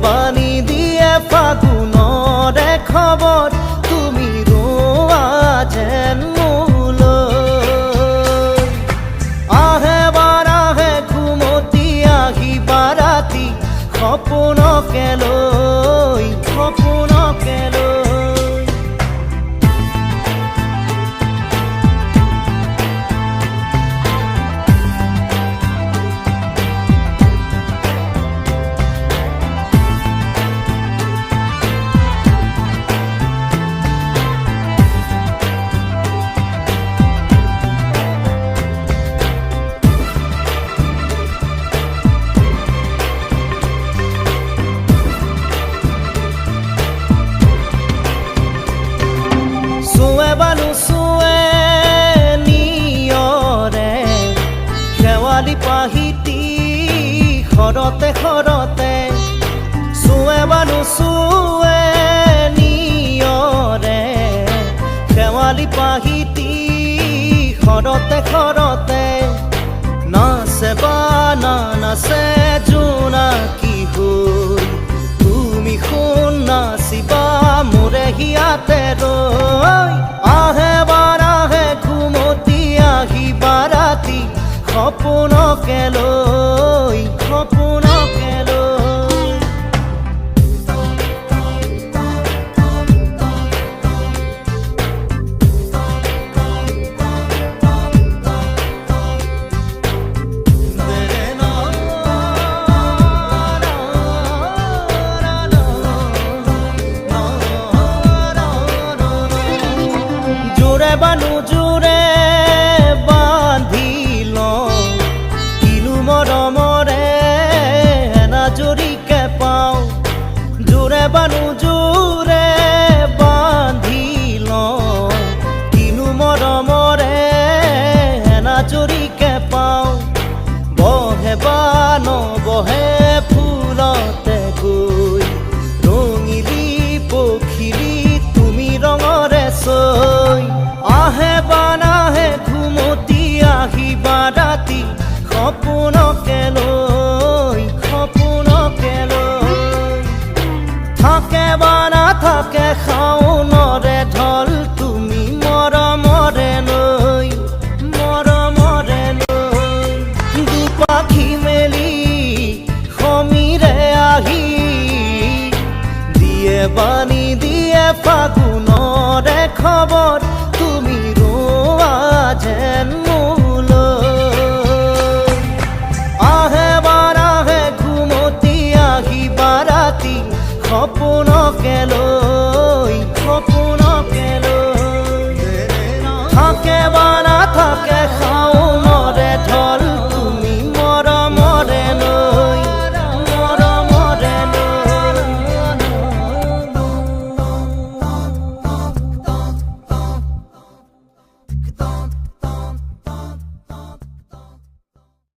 পানী দিয়ে ফাগুনৰে খবৰ তুমি ৰোৱা যেন মোলৈ আহে বাৰাহে ঘুমতি আহিবা ৰাতি সপোনকে লৈ সপোনকে লৈ পাহিতি খৰতে খৰতে চুৱে বানু চুৱে নিয়ৰে শেৱালি পাহিতি খৰতে খৰতে নাচে বা নাচে জোনাকী হৈ তুমি শুন নাচিবা মোৰে হিয়াতে ৰৈ আহে বাৰাহে ঘুমতি আহিবা ৰাতি সপোনকে লৈ